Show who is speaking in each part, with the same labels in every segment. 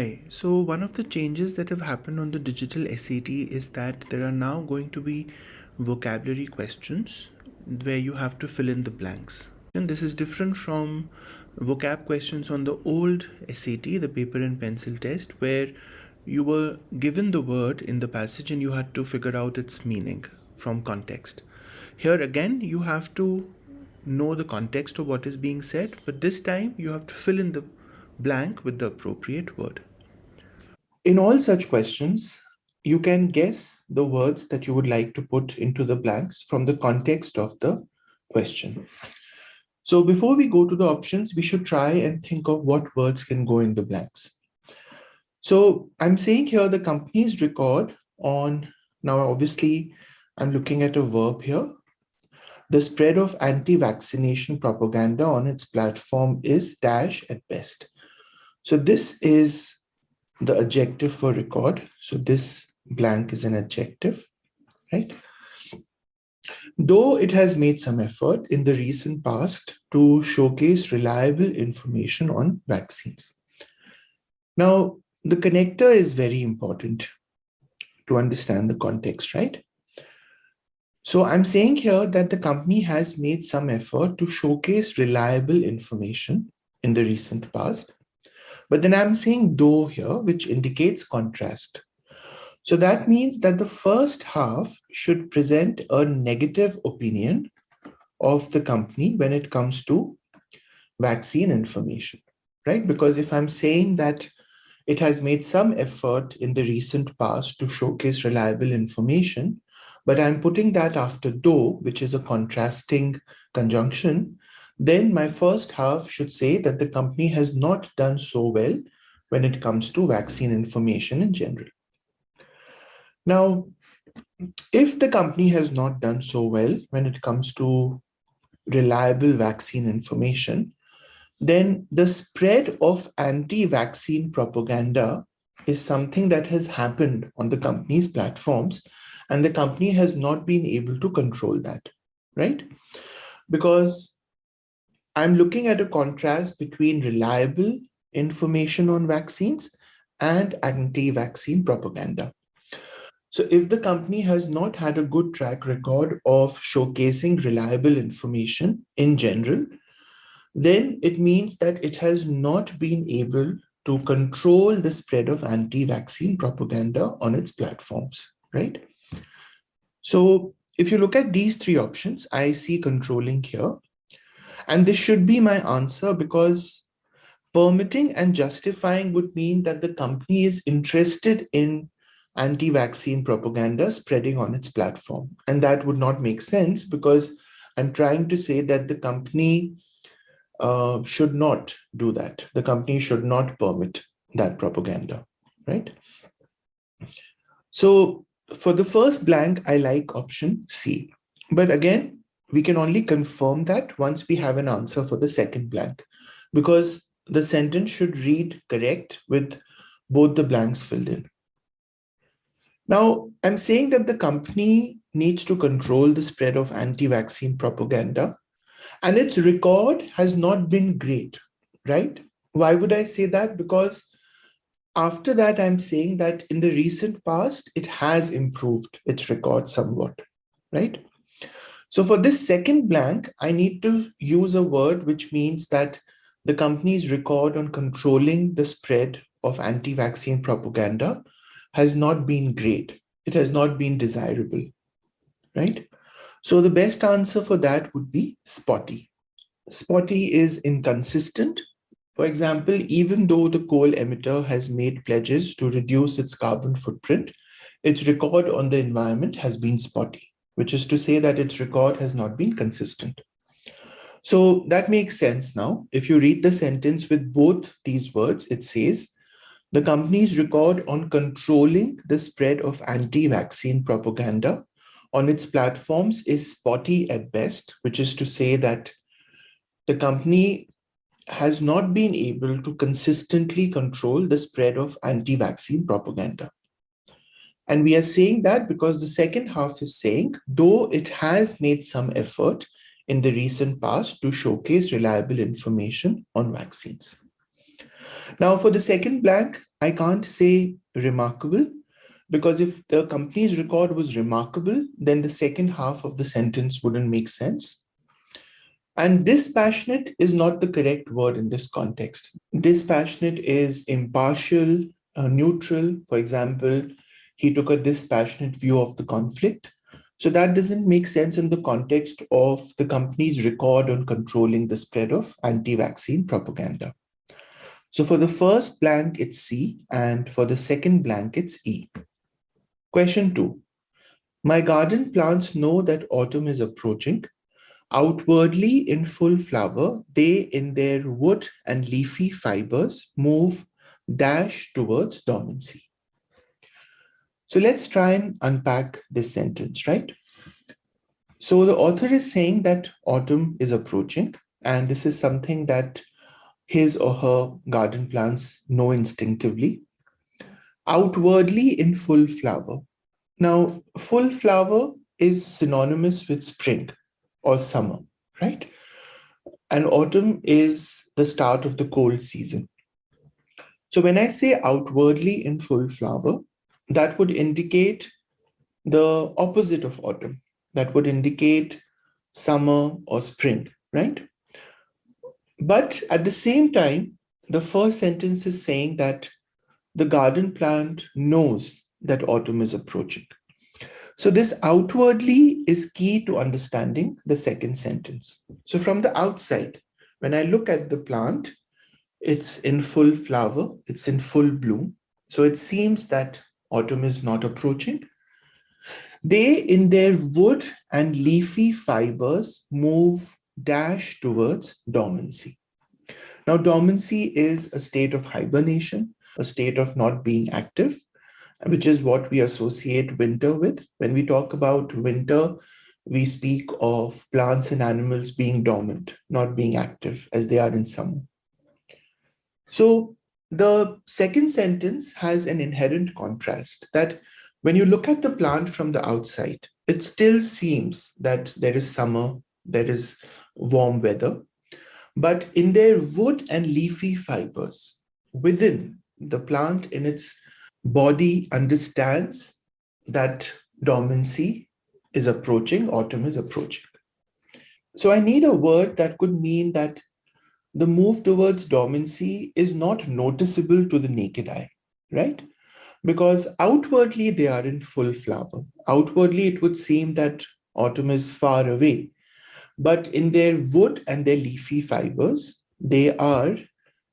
Speaker 1: Hi. So one of the changes that have happened on the digital SAT is that there are now going to be vocabulary questions where you have to fill in the blanks. And this is different from vocab questions on the old SAT, the paper and pencil test, where you were given the word in the passage and you had to figure out its meaning from context. Here again, you have to know the context of what is being said, but this time you have to fill in the blank with the appropriate word. In all such questions, you can guess the words that you would like to put into the blanks from the context of the question. So before we go to the options, we should try and think of what words can go in the blanks. So I'm saying here the company's record on, now obviously I'm looking at a verb here. The spread of anti-vaccination propaganda on its platform is dash at best. So this is the adjective for record. So this blank is an adjective, right? Though it has made some effort in the recent past to showcase reliable information on vaccines. Now, the connector is very important to understand the context, right? So I'm saying here that the company has made some effort to showcase reliable information in the recent past. But then I'm saying though here, which indicates contrast. So that means that the first half should present a negative opinion of the company when it comes to vaccine information, right? Because if I'm saying that it has made some effort in the recent past to showcase reliable information, but I'm putting that after though, which is a contrasting conjunction, then my first half should say that the company has not done so well when it comes to vaccine information in general. Now, if the company has not done so well when it comes to reliable vaccine information, then the spread of anti-vaccine propaganda is something that has happened on the company's platforms, and the company has not been able to control that, right? Because I'm looking at a contrast between reliable information on vaccines and anti-vaccine propaganda. So if the company has not had a good track record of showcasing reliable information in general, then it means that it has not been able to control the spread of anti-vaccine propaganda on its platforms, right? So if you look at these three options, I see controlling here. And this should be my answer because permitting and justifying would mean that the company is interested in anti-vaccine propaganda spreading on its platform. And that would not make sense because I'm trying to say that the company should not do that. The company should not permit that propaganda, right? So for the first blank, I like option C. But again, we can only confirm that once we have an answer for the second blank, because the sentence should read correct with both the blanks filled in. Now, I'm saying that the company needs to control the spread of anti-vaccine propaganda, and its record has not been great, right? Why would I say that? Because after that, I'm saying that in the recent past, it has improved its record somewhat, right? So for this second blank, I need to use a word which means that the company's record on controlling the spread of anti-vaccine propaganda has not been great. It has not been desirable, right? So the best answer for that would be spotty. Spotty is inconsistent. For example, even though the coal emitter has made pledges to reduce its carbon footprint, its record on the environment has been spotty, which is to say that its record has not been consistent. So that makes sense now. If you read the sentence with both these words, it says, the company's record on controlling the spread of anti-vaccine propaganda on its platforms is spotty at best, which is to say that the company has not been able to consistently control the spread of anti-vaccine propaganda. And we are saying that because the second half is saying, though it has made some effort in the recent past to showcase reliable information on vaccines. Now, for the second blank, I can't say remarkable, because if the company's record was remarkable, then the second half of the sentence wouldn't make sense. And dispassionate is not the correct word in this context. Dispassionate is impartial, neutral. For example, he took a dispassionate view of the conflict. So that doesn't make sense in the context of the company's record on controlling the spread of anti-vaccine propaganda. So for the first blank, it's C, and for the second blank, it's E. Question 2. My garden plants know that autumn is approaching. Outwardly in full flower, they in their wood and leafy fibers move dash towards dormancy. So let's try and unpack this sentence, right? So the author is saying that autumn is approaching, and this is something that his or her garden plants know instinctively. Outwardly in full flower. Now, full flower is synonymous with spring or summer, right? And autumn is the start of the cold season. So when I say outwardly in full flower, that would indicate the opposite of autumn. That would indicate summer or spring, right? But at the same time, the first sentence is saying that the garden plant knows that autumn is approaching. So this outwardly is key to understanding the second sentence. So from the outside, when I look at the plant, it's in full flower, it's in full bloom. So it seems that autumn is not approaching. They, in their wood and leafy fibers, move dash towards dormancy. Now, dormancy is a state of hibernation, a state of not being active, which is what we associate winter with. When we talk about winter, we speak of plants and animals being dormant, not being active as they are in summer. So the second sentence has an inherent contrast that when you look at the plant from the outside, it still seems that there is summer, there is warm weather, but in their wood and leafy fibers, within the plant in its body understands that dormancy is approaching, autumn is approaching. So I need a word that could mean that the move towards dormancy is not noticeable to the naked eye, right? Because outwardly they are in full flower. Outwardly, it would seem that autumn is far away. But in their wood and their leafy fibers, they are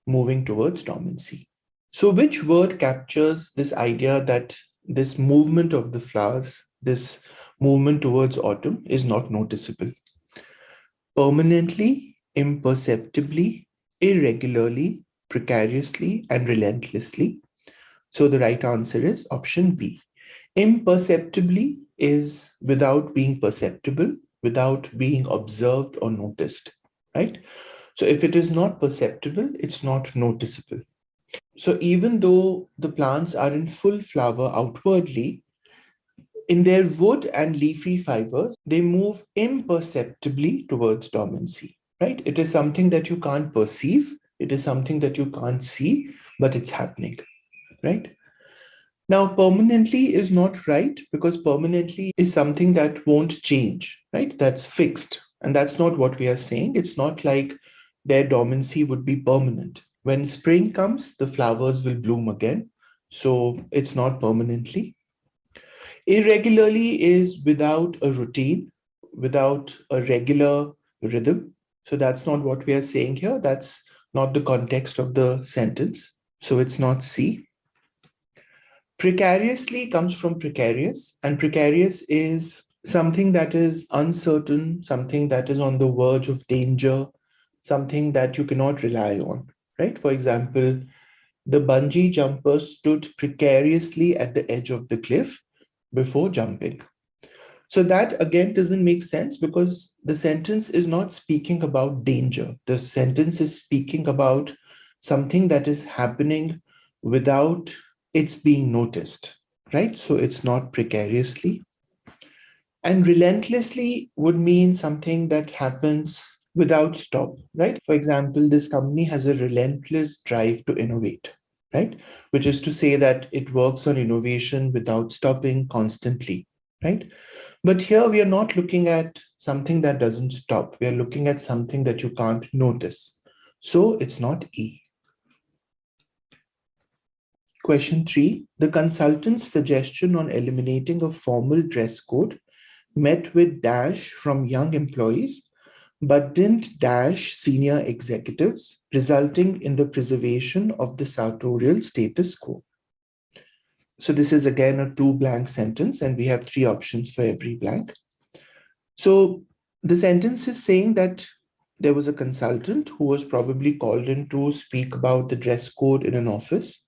Speaker 1: moving towards dormancy. So which word captures this idea that this movement of the flowers, this movement towards autumn is not noticeable? Permanently, imperceptibly, irregularly, precariously, and relentlessly. So the right answer is option B. Imperceptibly is without being perceptible, without being observed or noticed, right? So if it is not perceptible, it's not noticeable. So even though the plants are in full flower outwardly, in their wood and leafy fibers, they move imperceptibly towards dormancy, right? It is something that you can't perceive, it is something that you can't see, but it's happening, right? Now, permanently is not right because permanently is something that won't change, right? That's fixed. And that's not what we are saying. It's not like their dormancy would be permanent. When spring comes, the flowers will bloom again. So it's not permanently. Irregularly is without a routine, without a regular rhythm. So that's not what we are saying here. That's not the context of the sentence. So it's not C. Precariously comes from precarious, and precarious is something that is uncertain, something that is on the verge of danger, something that you cannot rely on, right? For example, the bungee jumper stood precariously at the edge of the cliff before jumping. So that again doesn't make sense because the sentence is not speaking about danger. The sentence is speaking about something that is happening without it's being noticed, right? So it's not precariously. And relentlessly would mean something that happens without stop, right? For example, this company has a relentless drive to innovate. right? Which is to say that it works on innovation without stopping constantly, right? But here we are not looking at something that doesn't stop. We are looking at something that you can't notice. So it's not E. Question 3. The consultant's suggestion on eliminating a formal dress code met with dash from young employees, but didn't dash senior executives, resulting in the preservation of the sartorial status quo. So this is again a 2 blank sentence, and we have 3 options for every blank. So the sentence is saying that there was a consultant who was probably called in to speak about the dress code in an office,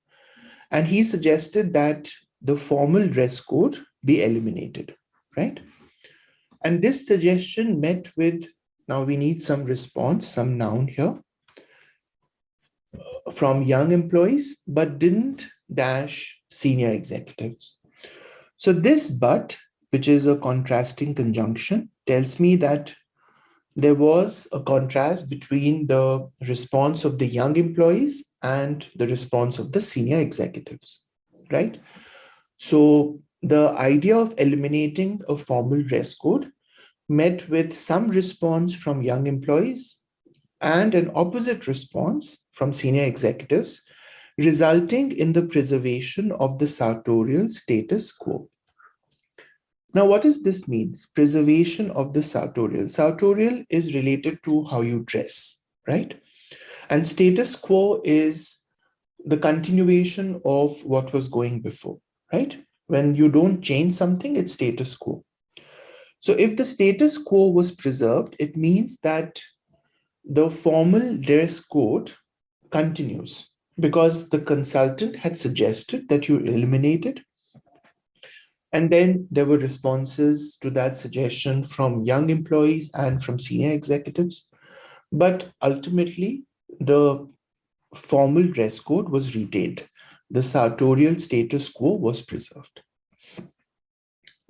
Speaker 1: and he suggested that the formal dress code be eliminated, right? And this suggestion met with, now we need some response, some noun here, from young employees, but didn't dash senior executives. So this but, which is a contrasting conjunction, tells me that there was a contrast between the response of the young employees and the response of the senior executives, right? So the idea of eliminating a formal dress code met with some response from young employees and an opposite response from senior executives, resulting in the preservation of the sartorial status quo. Now, what does this mean? Preservation of the sartorial. Sartorial is related to how you dress, right? And status quo is the continuation of what was going before, right? When you don't change something, it's status quo. So if the status quo was preserved, it means that the formal dress code continues because the consultant had suggested that you eliminate it. And then there were responses to that suggestion from young employees and from senior executives. But ultimately, the formal dress code was retained. The sartorial status quo was preserved.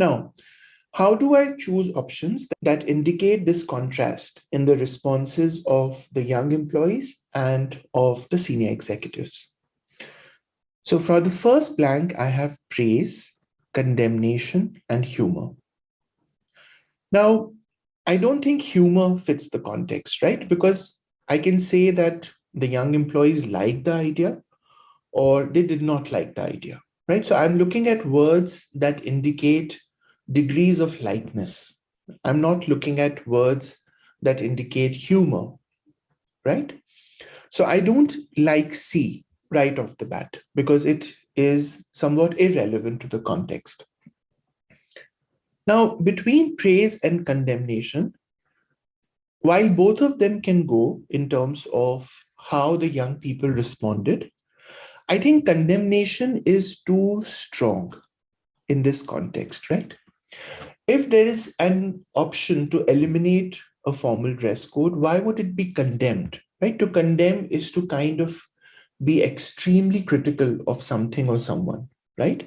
Speaker 1: Now, how do I choose options that indicate this contrast in the responses of the young employees and of the senior executives? So for the first blank, I have praise, condemnation, and humor. Now, I don't think humor fits the context, right? Because I can say that the young employees liked the idea or they did not like the idea, right? So I'm looking at words that indicate degrees of likeness. I'm not looking at words that indicate humor, right? So I don't like C right off the bat because it is somewhat irrelevant to the context. Now, between praise and condemnation, while both of them can go in terms of how the young people responded, I think condemnation is too strong in this context, right? If there is an option to eliminate a formal dress code, why would it be condemned, right? To condemn is to kind of be extremely critical of something or someone, right?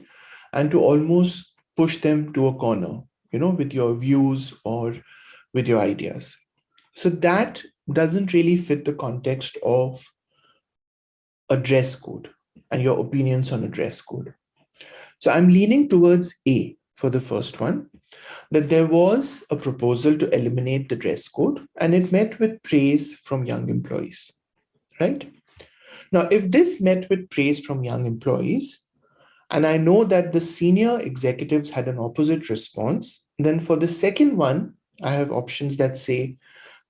Speaker 1: And to almost push them to a corner, with your views or with your ideas. So that doesn't really fit the context of a dress code and your opinions on a dress code. So I'm leaning towards A for the first one, that there was a proposal to eliminate the dress code and it met with praise from young employees, right? Now, if this met with praise from young employees, and I know that the senior executives had an opposite response, then for the second one, I have options that say,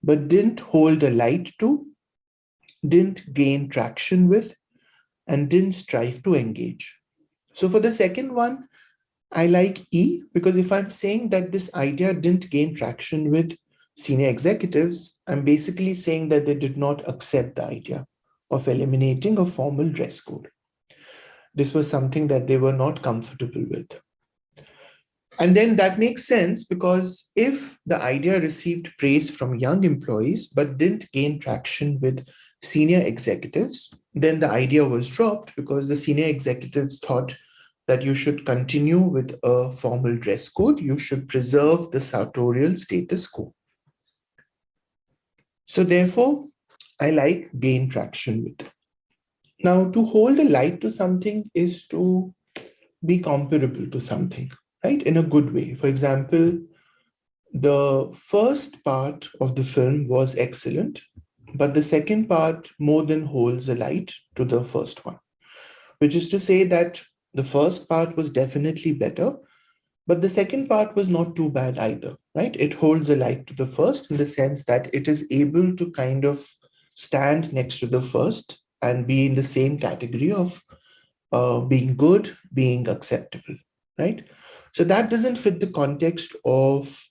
Speaker 1: but didn't hold a light to, didn't gain traction with, and didn't strive to engage. So for the second one, I like E because if I'm saying that this idea didn't gain traction with senior executives, I'm basically saying that they did not accept the idea of eliminating a formal dress code. This was something that they were not comfortable with. And then that makes sense because if the idea received praise from young employees but didn't gain traction with senior executives, then the idea was dropped because the senior executives thought that you should continue with a formal dress code. You should preserve the sartorial status quo. So therefore, I like gain traction with. Now, to hold a light to something is to be comparable to something, right? In a good way. For example, the first part of the film was excellent, but the second part more than holds a light to the first one, which is to say that the first part was definitely better, but the second part was not too bad either, right? It holds a light to the first in the sense that it is able to kind of stand next to the first and be in the same category of being good, being acceptable, right? So that doesn't fit the context of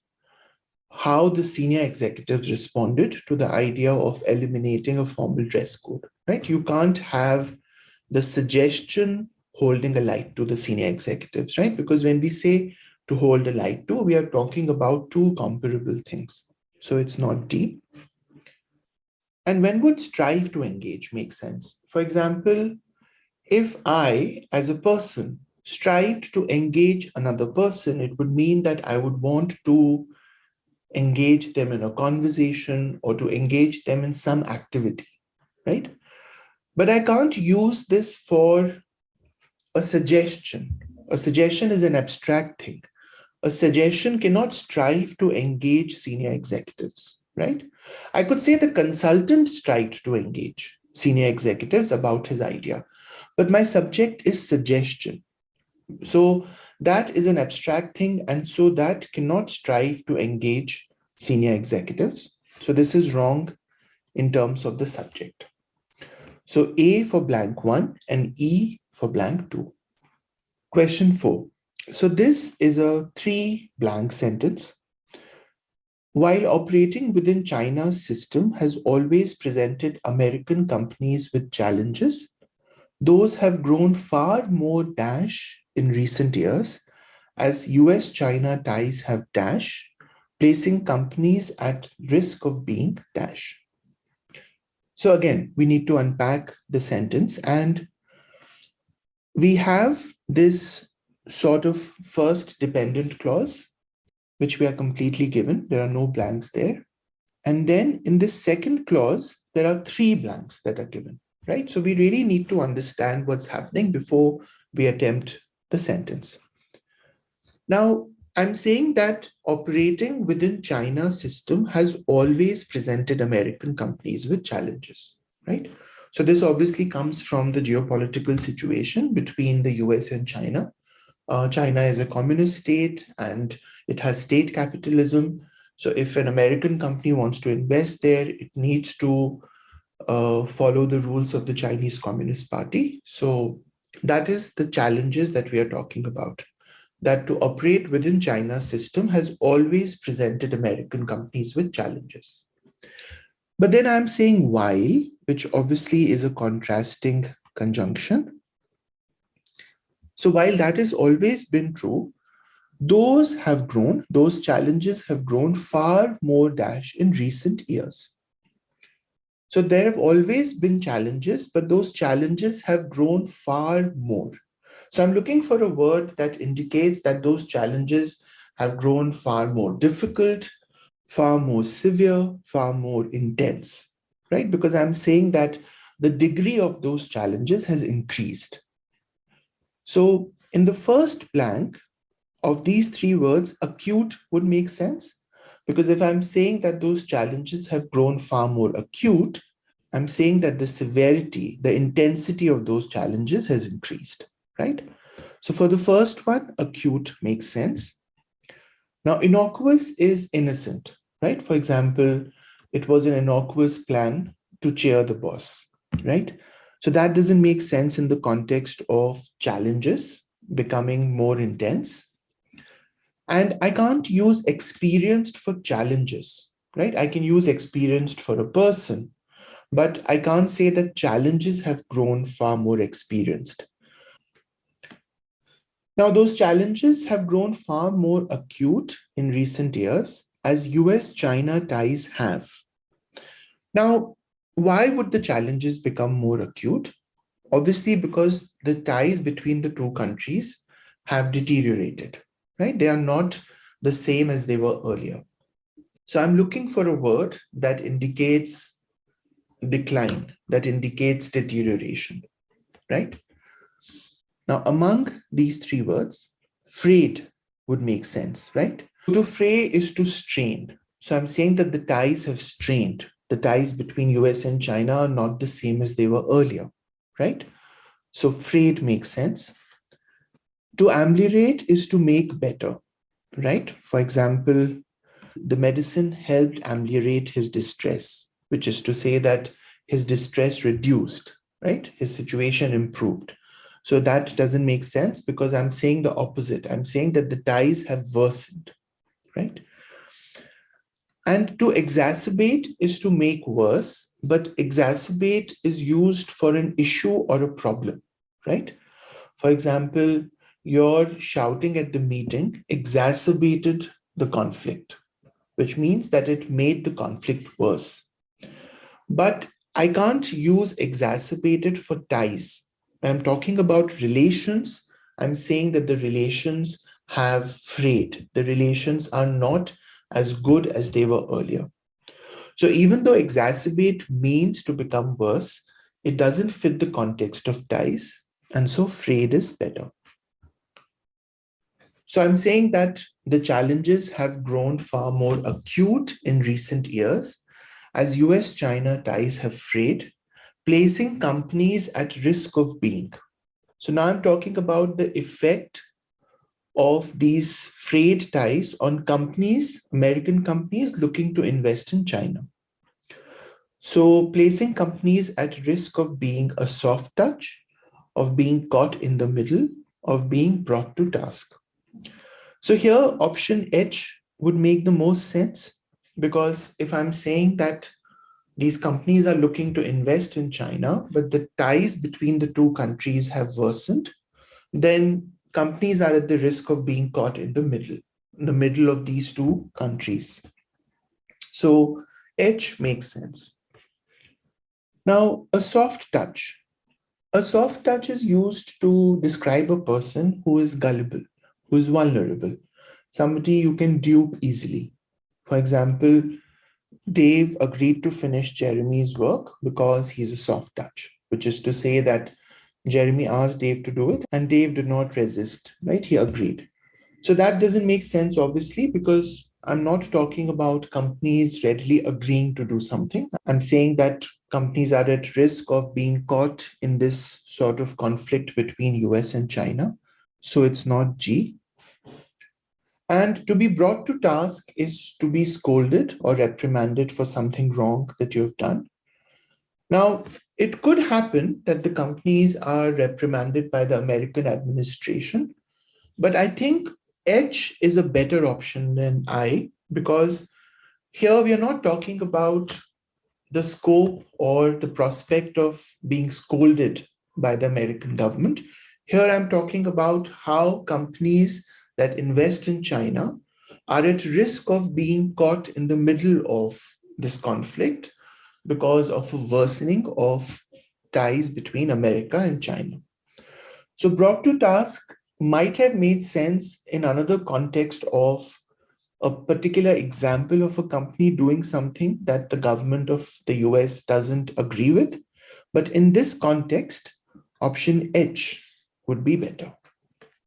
Speaker 1: how the senior executives responded to the idea of eliminating a formal dress code, right? You can't have the suggestion holding a light to the senior executives, right? Because when we say to hold a light to, we are talking about two comparable things. So it's not deep. And when would strive to engage make sense? For example, if I, as a person, strived to engage another person, it would mean that I would want to engage them in a conversation or to engage them in some activity, right? But I can't use this for a suggestion. A suggestion is an abstract thing. A suggestion cannot strive to engage senior executives, right? I could say the consultant strived to engage senior executives about his idea, but my subject is suggestion. So that is an abstract thing, and so that cannot strive to engage senior executives. So this is wrong in terms of the subject. So A for blank 1 and E for blank 2. Question 4. So this is a 3 blank sentence. While operating within China's system has always presented American companies with challenges, those have grown far more dash in recent years as US China ties have dash, placing companies at risk of being dash. So again, we need to unpack the sentence, and we have this sort of first dependent clause, which we are completely given. There are no blanks there. And then in this second clause, there are 3 blanks that are given, right? So we really need to understand what's happening before we attempt the sentence. Now, I'm saying that operating within China's system has always presented American companies with challenges, right? So this obviously comes from the geopolitical situation between the US and China. China is a communist state and it has state capitalism. So if an American company wants to invest there, it needs to follow the rules of the Chinese Communist Party. So that is the challenges that we are talking about. That to operate within China's system has always presented American companies with challenges. But then I'm saying while, which obviously is a contrasting conjunction. So while that has always been true, those challenges have grown far more dash in recent years. So there have always been challenges, but those challenges have grown far more. So I'm looking for a word that indicates that those challenges have grown far more difficult, far more severe, far more intense, right? Because I'm saying that the degree of those challenges has increased. So in the first blank of these 3 words, acute would make sense. Because if I'm saying that those challenges have grown far more acute, I'm saying that the severity, the intensity of those challenges has increased, right? So for the first one, acute makes sense. Now, innocuous is innocent, right? For example, it was an innocuous plan to cheer the boss, right? So that doesn't make sense in the context of challenges becoming more intense. And I can't use experienced for challenges, right? I can use experienced for a person, but I can't say that challenges have grown far more experienced. Now, those challenges have grown far more acute in recent years as US China ties have. Now, why would the challenges become more acute? Obviously, because the ties between the two countries have deteriorated, right? They are not the same as they were earlier. So I'm looking for a word that indicates decline, that indicates deterioration. right? Now, among these three words, frayed would make sense, right? To fray is to strain. So I'm saying that the ties have strained. The ties between US and China are not the same as they were earlier, right? So frayed makes sense. To ameliorate is to make better, right? For example, the medicine helped ameliorate his distress, which is to say that his distress reduced, right? His situation improved. So that doesn't make sense because I'm saying the opposite. I'm saying that the ties have worsened, right? And to exacerbate is to make worse, but exacerbate is used for an issue or a problem, right? For example, your shouting at the meeting exacerbated the conflict, which means that it made the conflict worse. But I can't use exacerbated for ties. I'm talking about relations. I'm saying that the relations have frayed. The relations are not as good as they were earlier. So even though exacerbate means to become worse, it doesn't fit the context of ties. And so frayed is better. So I'm saying that the challenges have grown far more acute in recent years as US China ties have frayed, placing companies at risk of being. So now I'm talking about the effect of these frayed ties on companies, American companies looking to invest in China. So placing companies at risk of being a soft touch, of being caught in the middle, of being brought to task. So here option H would make the most sense because if I'm saying that these companies are looking to invest in China, but the ties between the two countries have worsened, then companies are at the risk of being caught in the middle of these two countries. So H makes sense. Now, a soft touch. A soft touch is used to describe a person who is gullible, who is vulnerable, somebody you can dupe easily. For example, Dave agreed to finish Jeremy's work because he's a soft touch, which is to say that Jeremy asked Dave to do it and Dave did not resist, right? He agreed. So that doesn't make sense, obviously, because I'm not talking about companies readily agreeing to do something. I'm saying that companies are at risk of being caught in this sort of conflict between US and China. So it's not G. And to be brought to task is to be scolded or reprimanded for something wrong that you have done. Now, it could happen that the companies are reprimanded by the American administration, but I think H is a better option than I because here we are not talking about the scope or the prospect of being scolded by the American government. Here I'm talking about how companies that invest in China are at risk of being caught in the middle of this conflict because of a worsening of ties between America and China. So brought to task might have made sense in another context of a particular example of a company doing something that the government of the US doesn't agree with. But in this context, option H would be better.